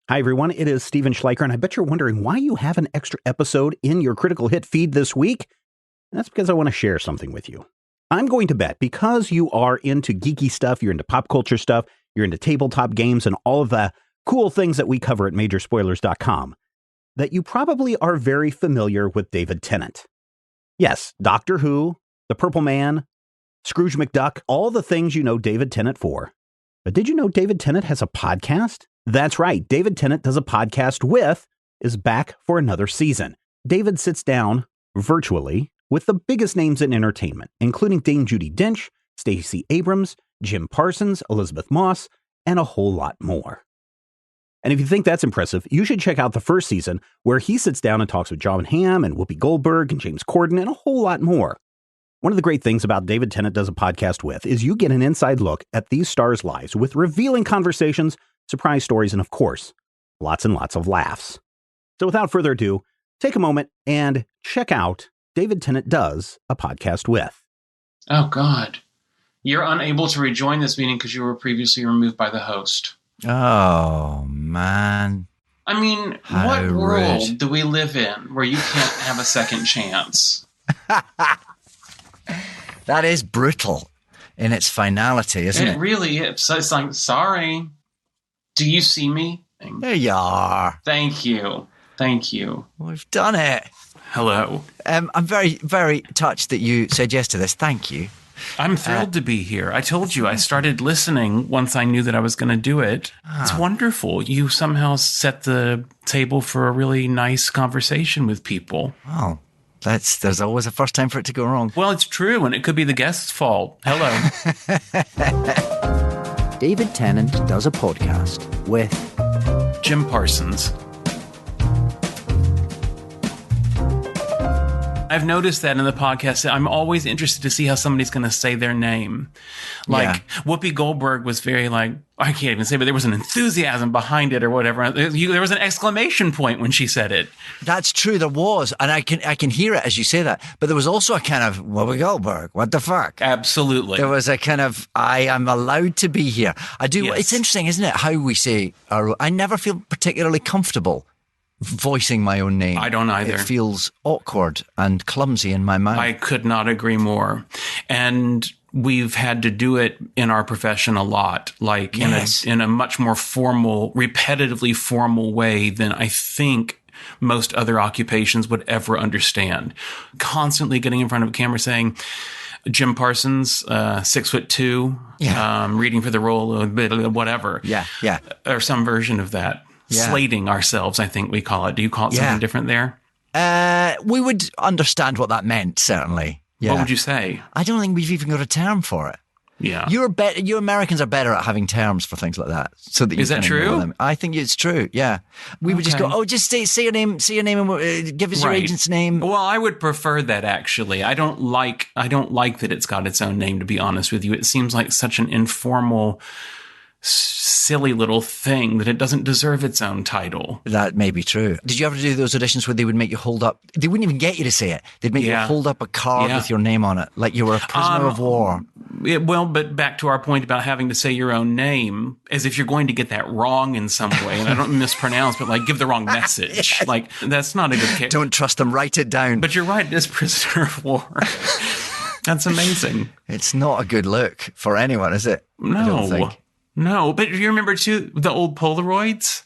Hi, everyone. It is Steven Schleicher, and I bet you're wondering why you have an extra episode in your Critical Hit feed this week. And that's because I want to share something with you. I'm going to bet because you are into geeky stuff, you're into pop culture stuff, you're into tabletop games, and all of the cool things that we cover at Majorspoilers.com, that you probably are very familiar with David Tennant. Yes, Doctor Who, The Purple Man, Scrooge McDuck, all the things you know David Tennant for. But did you know David Tennant has a podcast? That's right. David Tennant Does a Podcast With is back for another season. David sits down virtually with the biggest names in entertainment, including Dame Judi Dench, Stacey Abrams, Jim Parsons, Elizabeth Moss, and a whole lot more. And if you think that's impressive, you should check out the first season where he sits down and talks with Jon Hamm and Whoopi Goldberg and James Corden and a whole lot more. One of the great things about David Tennant Does a Podcast With is you get an inside look at these stars' lives with revealing conversations, surprise stories, and of course, lots and lots of laughs. So without further ado, take a moment and check out David Tennant Does a Podcast With. Oh, God. You're unable to rejoin this meeting because you were previously removed by the host. Oh, man. I mean, what world do we live in where you can't have a second chance? That is brutal in its finality, isn't it? It really is. So it's like, sorry. Do you see me? There you are. Thank you. Thank you. We've done it. Hello. I'm very, very touched that you said yes to this. Thank you. I'm thrilled to be here. I told you I started listening once I knew that I was going to do it. It's wonderful. You somehow set the table for a really nice conversation with people. Oh, there's always a first time for it to go wrong. Well, it's true, and it could be the guest's fault. Hello. David Tennant Does a Podcast with Jim Parsons. I've noticed that in the podcast. I'm always interested to see how somebody's going to say their name. Like, Whoopi Goldberg was very like, I can't even say, but there was an enthusiasm behind it or whatever. There was an exclamation point when she said it. That's true. There was. And I can hear it as you say that. But there was also a kind of, Whoopi Goldberg, what the fuck? Absolutely. There was a kind of, I am allowed to be here. I do. Yes. It's interesting, isn't it? How we say, I never feel particularly comfortable voicing my own name. I don't either. It feels awkward and clumsy in my mouth. I could not agree more. And we've had to do it in our profession a lot, like in a much more formal, repetitively formal way than I think most other occupations would ever understand. Constantly getting in front of a camera saying, Jim Parsons, 6'2", reading for the role of whatever. Yeah. Or some version of that. Yeah. Slating ourselves, I think we call it. Do you call it something different there? We would understand what that meant, certainly. Yeah. What would you say? I don't think we've even got a term for it. Yeah. You Americans are better at having terms for things like that. So that Is that true? I think it's true, yeah. We would just go, just say your name and give us your agent's name. Well, I would prefer that, actually. I don't like that it's got its own name, to be honest with you. It seems like such an informal, silly little thing that it doesn't deserve its own title. That may be true. Did you ever do those auditions where they would make you hold up? They wouldn't even get you to say it. They'd make you hold up a card with your name on it, like you were a prisoner of war. But back to our point about having to say your own name, as if you're going to get that wrong in some way. And I don't mispronounce, but like give the wrong message. Yes. Like that's not a good case. Don't trust them. Write it down. But you're right. It is prisoner of war. That's amazing. It's not a good look for anyone, is it? No. I don't think. No, but you remember, too, the old Polaroids?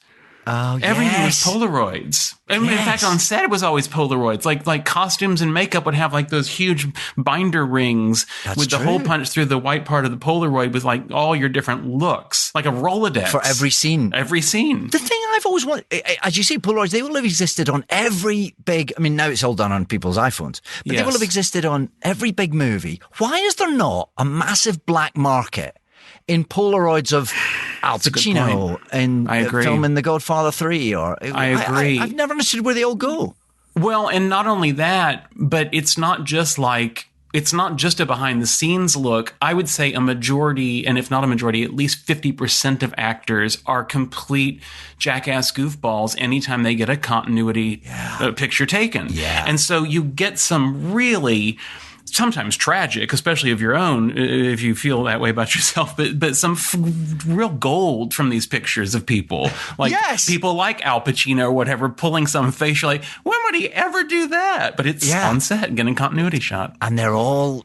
Oh, Everything was Polaroids. In fact, on set, it was always Polaroids. Like costumes and makeup would have like those huge binder rings with the hole punched through the white part of the Polaroid with like all your different looks, like a Rolodex. For every scene. Every scene. The thing I've always wanted, as you say, Polaroids, they will have existed on every big, I mean, now it's all done on people's iPhones, but they will have existed on every big movie. Why is there not a massive black market in Polaroids of Al Pacino in filming The Godfather 3? I agree. I've never understood where they all go. Well, and not only that, but it's not just a behind the scenes look. I would say a majority, and if not a majority, at least 50% of actors are complete jackass goofballs anytime they get a continuity picture taken. Yeah. And so you get some really sometimes tragic, especially of your own, if you feel that way about yourself, but some real gold from these pictures of people. Like people like Al Pacino or whatever, pulling some face. You're like, when would he ever do that? But it's on set, getting continuity shot. And they're all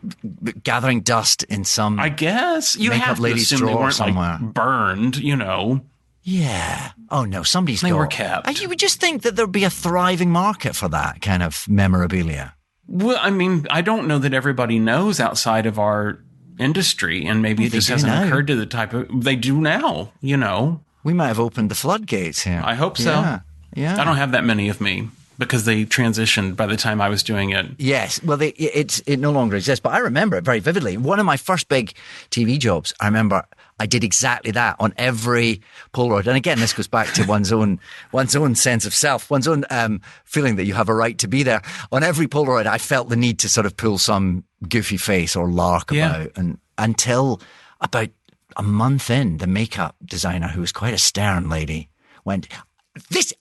gathering dust in some, I guess. You have to assume they weren't somewhere. Like burned, you know. Yeah. Oh, no, They were kept. You would just think that there'd be a thriving market for that kind of memorabilia. Well, I mean, I don't know that everybody knows outside of our industry, and maybe it just hasn't occurred to the type of... They do now, you know. We might have opened the floodgates here. I hope so. Yeah. I don't have that many of me, because they transitioned by the time I was doing it. Yes. Well, it no longer exists, but I remember it very vividly. One of my first big TV jobs, I remember I did exactly that on every Polaroid. And again, this goes back to one's own sense of self, one's own feeling that you have a right to be there. On every Polaroid, I felt the need to sort of pull some goofy face or lark about. And until about a month in, the makeup designer, who was quite a stern lady, went,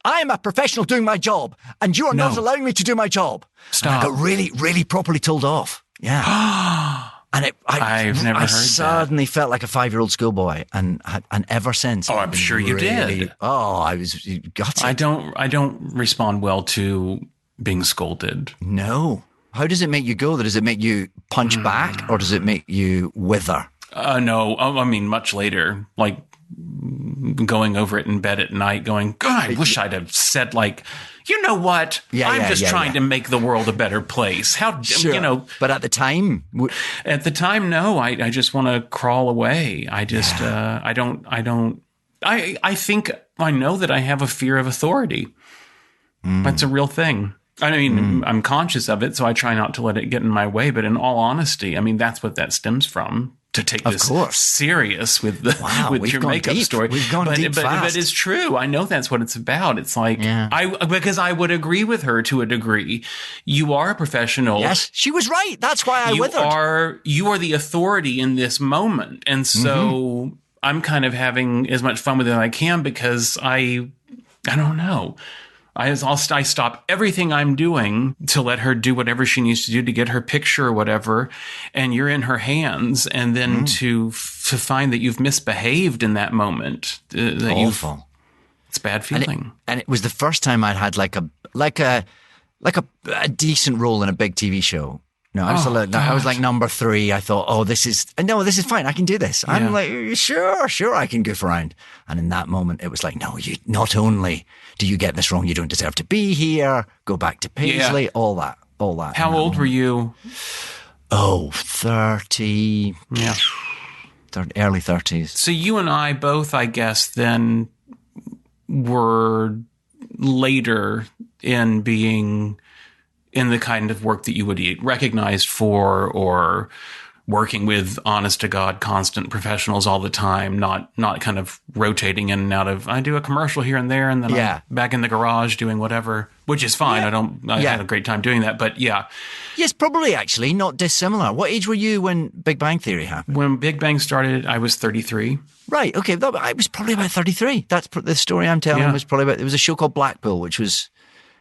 I am a professional doing my job, and you are not allowing me to do my job. Stop. And I got really, really properly told off. Yeah. And I've never heard that. I suddenly felt like a 5-year-old schoolboy, and ever since. Oh, I'm sure you did. Oh, I was gutted. I don't respond well to being scolded. No. How does it make you go? Does it make you punch back, or does it make you wither? No. I mean, much later, like going over it in bed at night, going, God, I wish I'd have said, like, you know what? I'm just trying to make the world a better place. You know? But at the time? No. I just want to crawl away. I just, I think I know that I have a fear of authority. That's a real thing. I mean, I'm conscious of it, so I try not to let it get in my way. But in all honesty, I mean, that's what that stems from. To take this serious with your makeup story. We've gone deep fast. But it's true. I know that's what it's about. It's like, because I would agree with her to a degree. You are a professional. Yes, she was right. That's why I withered. You are the authority in this moment. And so I'm kind of having as much fun with it as I can, because I don't know. I stop everything I'm doing to let her do whatever she needs to do to get her picture or whatever, and you're in her hands. And then to find that you've misbehaved in that moment, awful. It's a bad feeling. And it was the first time I'd had like a decent role in a big TV show. No, I was like number 3. I thought, this is fine. I can do this. Yeah. I'm like, sure, I can goof around. And in that moment, it was like, no, you not only do you get this wrong, you don't deserve to be here. Go back to Paisley. All that. How old were you? 30. Yeah. Early 30s. So you and I both, I guess, then were later in being in the kind of work that you would get recognized for, or working with honest to God, constant professionals all the time, not kind of rotating in and out of, I do a commercial here and there, and then I'm back in the garage doing whatever, which is fine. I had a great time doing that, but yeah. Yes, probably actually not dissimilar. What age were you when Big Bang Theory happened? When Big Bang started, I was 33. Right. Okay. I was probably about 33. That's the story I'm telling was probably about, there was a show called Blackpool, which was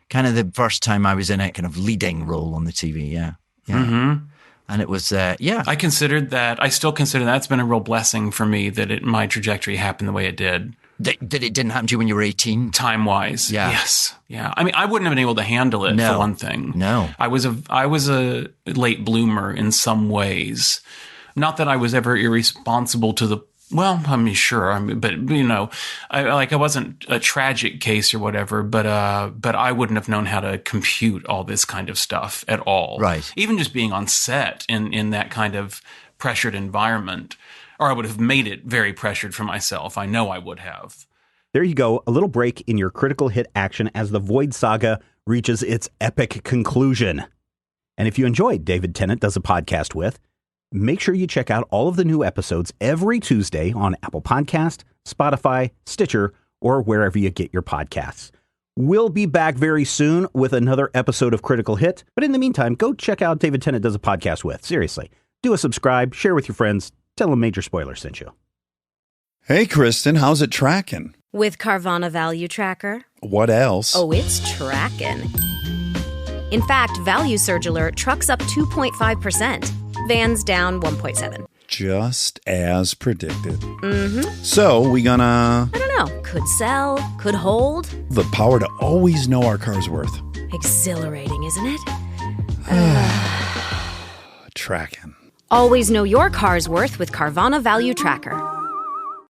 kind of the first time I was in a kind of leading role on the TV. Yeah. Mm-hmm. And it was, I still consider that's been a real blessing for me, that my trajectory happened the way it did. That it didn't happen to you when you were 18? Time-wise. Yeah. Yes. Yeah. I mean, I wouldn't have been able to handle it, for one thing. No. I was a late bloomer in some ways. Not that I was ever irresponsible to the, well, I mean, sure. But you know, I wasn't a tragic case or whatever, but I wouldn't have known how to compute all this kind of stuff at all. Right. Even just being on set in that kind of pressured environment, or I would have made it very pressured for myself. I know I would have. There you go. A little break in your critical hit action as the Void Saga reaches its epic conclusion. And if you enjoyed David Tennant Does a Podcast With, make sure you check out all of the new episodes every Tuesday on Apple Podcast, Spotify, Stitcher, or wherever you get your podcasts. We'll be back very soon with another episode of Critical Hit. But in the meantime, go check out David Tennant Does a Podcast With. Seriously. Do a subscribe, share with your friends, tell them Major Spoiler sent you. Hey, Kristen, how's it tracking? With Carvana Value Tracker. What else? Oh, it's tracking. In fact, Value Surge Alert trucks up 2.5%. Vans down 1.7%. Just as predicted. So, we gonna... I don't know. Could sell, could hold. The power to always know our car's worth. Exhilarating, isn't it? Tracking. Always know your car's worth with Carvana Value Tracker.